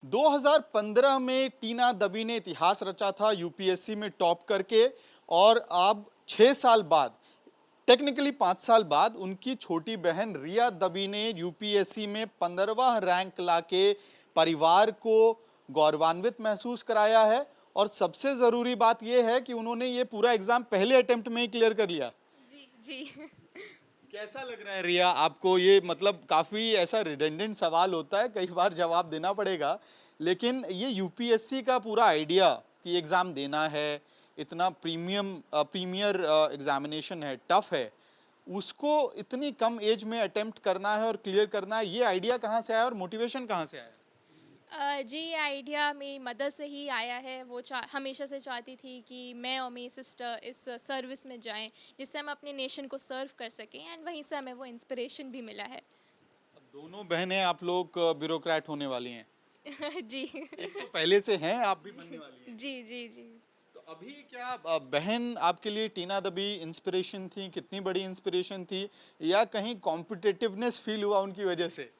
2015 में टीना दबी ने इतिहास रचा था यूपीएससी में टॉप करके, और अब 6 साल बाद, टेक्निकली 5 साल बाद, उनकी छोटी बहन रिया दबी ने यूपीएससी में 15वां रैंक लाके परिवार को गौरवान्वित महसूस कराया है। और सबसे ज़रूरी बात यह है कि उन्होंने ये पूरा एग्ज़ाम पहले अटेम्प्ट में ही क्लियर कर लिया। जी, जी। कैसा लग रहा है रिया आपको ये? मतलब काफ़ी ऐसा रिडंडेंट सवाल होता है, कई बार जवाब देना पड़ेगा, लेकिन ये यूपीएससी का पूरा आइडिया कि एग्ज़ाम देना है, इतना प्रीमियर एग्ज़ामिनेशन है, टफ है, उसको इतनी कम एज में अटेम्प्ट करना है और क्लियर करना है, ये आइडिया कहाँ से आया और मोटिवेशन कहाँ से आया? जी, ये आइडिया मेरी मदर से ही आया है। वो हमेशा से चाहती थी कि मैं और मेरी सिस्टर इस सर्विस में जाएँ, जिससे हम अपने नेशन को सर्व कर सकें, एंड वहीं से हमें वो इंस्पिरेशन भी मिला है। अब दोनों बहनें आप लोग ब्यूरोक्रेट होने वाली हैं। जी। एक तो पहले से हैं, आप भी बनने वाली हैं। जी, जी, जी। तो अभी क्या बहन आपके लिए टीना दबी इंस्पिरेशन थी? कितनी बड़ी इंस्पिरेशन थी? या कहीं कॉम्पिटिटिवनेस फील हुआ उनकी वजह से?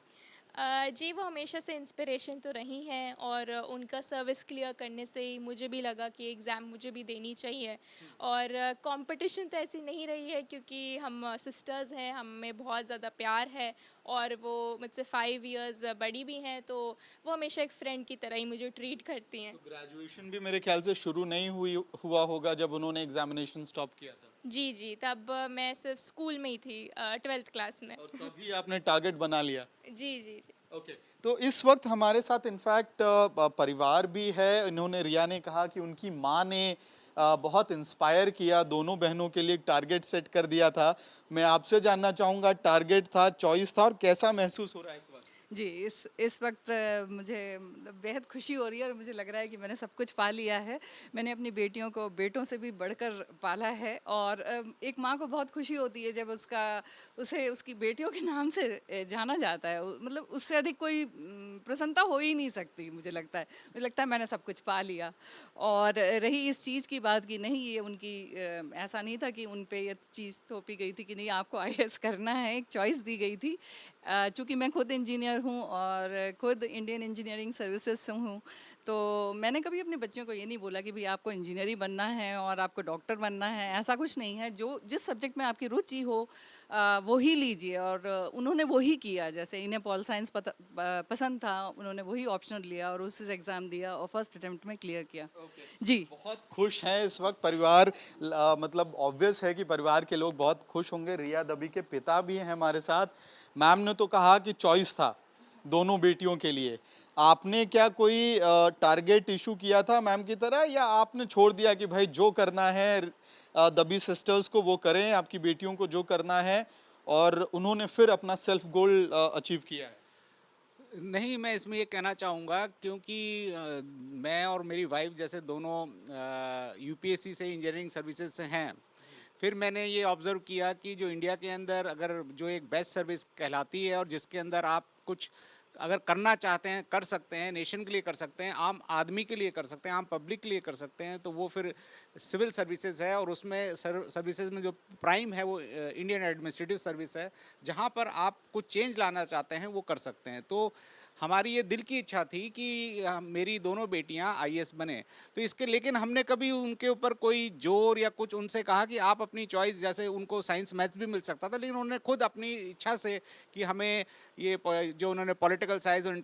जी, वो हमेशा से इंस्पिरेशन तो रही हैं, और उनका सर्विस क्लियर करने से ही मुझे भी लगा कि एग्ज़ाम मुझे भी देनी चाहिए। और कंपटीशन तो ऐसी नहीं रही है, क्योंकि हम सिस्टर्स हैं, हम में बहुत ज़्यादा प्यार है, और वो मुझसे 5 इयर्स बड़ी भी हैं, तो वो हमेशा एक फ्रेंड की तरह ही मुझे ट्रीट करती हैं। तो ग्रेजुएशन भी मेरे ख्याल से शुरू नहीं हुआ होगा जब उन्होंने एग्जामिनेशन स्टॉप किया था। जी, जी, तब मैं सिर्फ़ स्कूल में ही थी, 12th क्लास में। और तभी आपने टारगेट बना लिया। जी, जी, जी। ओके। तो इस वक्त हमारे साथ इनफैक्ट परिवार भी है। इन्होंने, रिया ने कहा कि उनकी माँ ने बहुत इंस्पायर किया, दोनों बहनों के लिए एक टारगेट सेट कर दिया था। मैं आपसे जानना चाहूँगा, टारगेट था, चॉइस था, और कैसा महसूस हो रहा है इस वक्त? जी, इस वक़्त मुझे मतलब बेहद खुशी हो रही है और मुझे लग रहा है कि मैंने सब कुछ पा लिया है। मैंने अपनी बेटियों को बेटों से भी बढ़कर पाला है, और एक माँ को बहुत खुशी होती है जब उसे उसकी बेटियों के नाम से जाना जाता है। मतलब उससे अधिक कोई प्रसन्नता हो ही नहीं सकती, मुझे लगता है। मुझे लगता है मैंने सब कुछ पा लिया। और रही इस चीज़ की बात कि नहीं, ये उनकी ऐसा नहीं था कि उन पे ये चीज़ थोपी गई थी कि नहीं आपको आईएएस करना है, एक चॉइस दी गई थी। चूँकि मैं खुद इंजीनियर हूँ और खुद इंडियन इंजीनियरिंग सर्विसेज से हूँ, तो मैंने कभी अपने बच्चों को ये नहीं बोला कि भई आपको इंजीनियर ही बनना है और आपको डॉक्टर बनना है, ऐसा कुछ नहीं है। जो जिस सब्जेक्ट में आपकी रुचि हो वो ही लीजिए, और उन्होंने वो ही किया। जैसे इन्हें पॉल साइंस पसंद था, उन्होंने वही ऑप्शनल लिया और उससे एग्ज़ाम दिया और फर्स्ट अटेम्प्ट में क्लियर किया। ओके। जी। बहुत खुश हैं इस वक्त परिवार। मतलब ऑब्वियस है कि परिवार के लोग बहुत खुश होंगे। रिया दबी के पिता भी हैं हमारे साथ। मैम ने तो कहा कि चॉइस था दोनों बेटियों के लिए। आपने क्या कोई टारगेट इशू किया था मैम की तरह, या आपने छोड़ दिया कि भाई जो करना है दबी सिस्टर्स को वो करें, आपकी बेटियों को जो करना है, और उन्होंने फिर अपना सेल्फ गोल अचीव किया है? नहीं, मैं इसमें ये कहना चाहूँगा, क्योंकि मैं और मेरी वाइफ़ जैसे दोनों यूपीएससी से इंजीनियरिंग सर्विसेज से हैं। फिर मैंने ये ऑब्ज़र्व किया कि जो इंडिया के अंदर अगर जो एक बेस्ट सर्विस कहलाती है और जिसके अंदर आप कुछ अगर करना चाहते हैं, कर सकते हैं, नेशन के लिए कर सकते हैं, आम आदमी के लिए कर सकते हैं, आम पब्लिक के लिए कर सकते हैं, तो वो फिर सिविल सर्विसेज है। और उसमें सर्विसेज में जो प्राइम है वो इंडियन एडमिनिस्ट्रेटिव सर्विस है, जहाँ पर आप कुछ चेंज लाना चाहते हैं वो कर सकते हैं। तो हमारी ये दिल की इच्छा थी कि मेरी दोनों बेटियां आईएएस बने। तो इसके लेकिन हमने कभी उनके ऊपर कोई जोर या कुछ उनसे कहा कि आप अपनी चॉइस, जैसे उनको साइंस मैथ्स भी मिल सकता था, लेकिन उन्होंने खुद अपनी इच्छा से कि हमें ये जो उन्होंने पॉलिटिकल साइंस और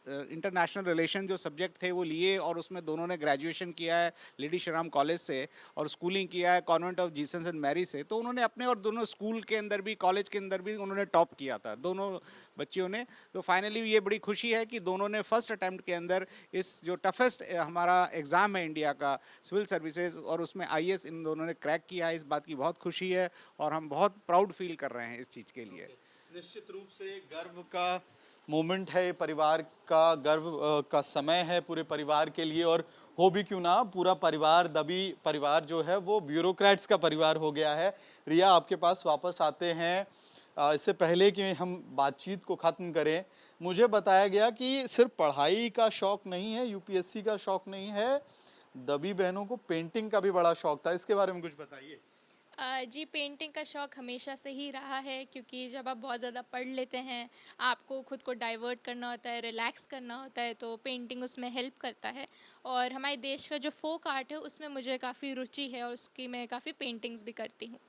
इंटरनेशनल रिलेशन जो सब्जेक्ट थे वो लिए, और उसमें दोनों ने ग्रेजुएशन किया है लेडी श्रीराम कॉलेज से, और स्कूलिंग किया है convent of Jesus and Mary से। तो उन्होंने अपने और दोनों स्कूल के अंदर भी, कॉलेज के अंदर भी उन्होंने टॉप किया था दोनों बच्चियों ने। तो फाइनली ये बड़ी खुशी है कि दोनों ने फर्स्ट अटैम्प्ट के अंदर इस जो टफेस्ट हमारा एग्ज़ाम है इंडिया का, सिविल सर्विसेज, और उसमें आईएएस इन दोनों ने क्रैक किया है। इस बात की बहुत खुशी है और हम बहुत प्राउड फील कर रहे हैं इस चीज़ के लिए। निश्चित रूप से गर्व का मोमेंट है, परिवार का गर्व का समय है पूरे परिवार के लिए। और हो भी क्यों ना, पूरा परिवार, दबी परिवार जो है वो ब्यूरोक्रेट्स का परिवार हो गया है। रिया, आपके पास वापस आते हैं। इससे पहले कि हम बातचीत को ख़त्म करें, मुझे बताया गया कि सिर्फ पढ़ाई का शौक नहीं है, यूपीएससी का शौक नहीं है, दबी बहनों को पेंटिंग का भी बड़ा शौक था। इसके बारे में कुछ बताइए। जी, पेंटिंग का शौक़ हमेशा से ही रहा है क्योंकि जब आप बहुत ज़्यादा पढ़ लेते हैं, आपको खुद को डाइवर्ट करना होता है, रिलैक्स करना होता है, तो पेंटिंग उसमें हेल्प करता है। और हमारे देश का जो फ़ोक आर्ट है, उसमें मुझे काफ़ी रुचि है और उसकी मैं काफ़ी पेंटिंग्स भी करती हूँ।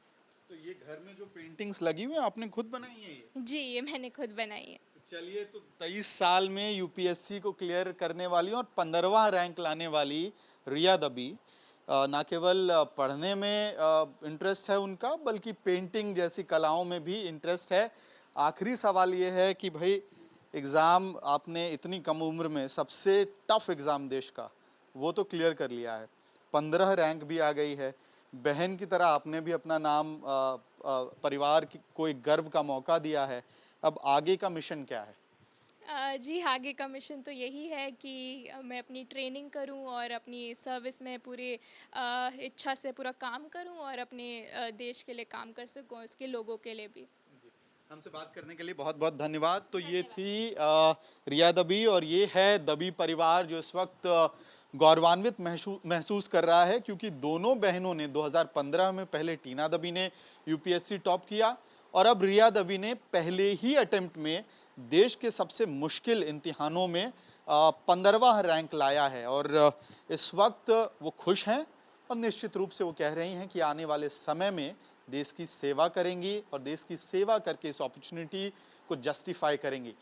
तो ये घर में जो पेंटिंग्स लगी हुई है आपने खुद बनाई है ये? जी, ये मैंने खुद बनाई है। चलिए, तो 23 साल में यूपीएससी को क्लियर करने वाली और 15वां रैंक लाने वाली रिया दबी ना केवल पढ़ने में इंटरेस्ट है उनका, बल्कि पेंटिंग जैसी कलाओं में भी इंटरेस्ट है। आखिरी सवाल ये है कि भाई, एग्ज़ाम आपने इतनी कम उम्र में सबसे टफ एग्ज़ाम देश का वो तो क्लियर कर लिया है, 15 रैंक भी आ गई है। बहन की तरह आपने भी अपना नाम परिवार को एक गर्व का मौका दिया है। अब आगे का मिशन क्या है? जी, आगे का मिशन तो यही है कि मैं अपनी ट्रेनिंग करूं और अपनी सर्विस में पूरी इच्छा से पूरा काम करूं और अपने देश के लिए काम कर सकूं, इसके लोगों के लिए भी। जी, हमसे बात करने के लिए बहुत बहुत धन्यवाद। तो ये धन्यवाद। थी रिया दबी, और ये है दबी परिवार जो इस वक्त गौरवान्वित महसूस कर रहा है, क्योंकि दोनों बहनों ने 2015 में पहले टीना दबी ने यूपीएससी टॉप किया और अब रिया दबी ने पहले ही अटेम्प्ट में देश के सबसे मुश्किल इम्तिहानों में 15वां रैंक लाया है। और इस वक्त वो खुश हैं और निश्चित रूप से वो कह रही हैं कि आने वाले समय में देश की सेवा करेंगी और देश की सेवा करके इस अपॉर्चुनिटी को जस्टिफाई करेंगी।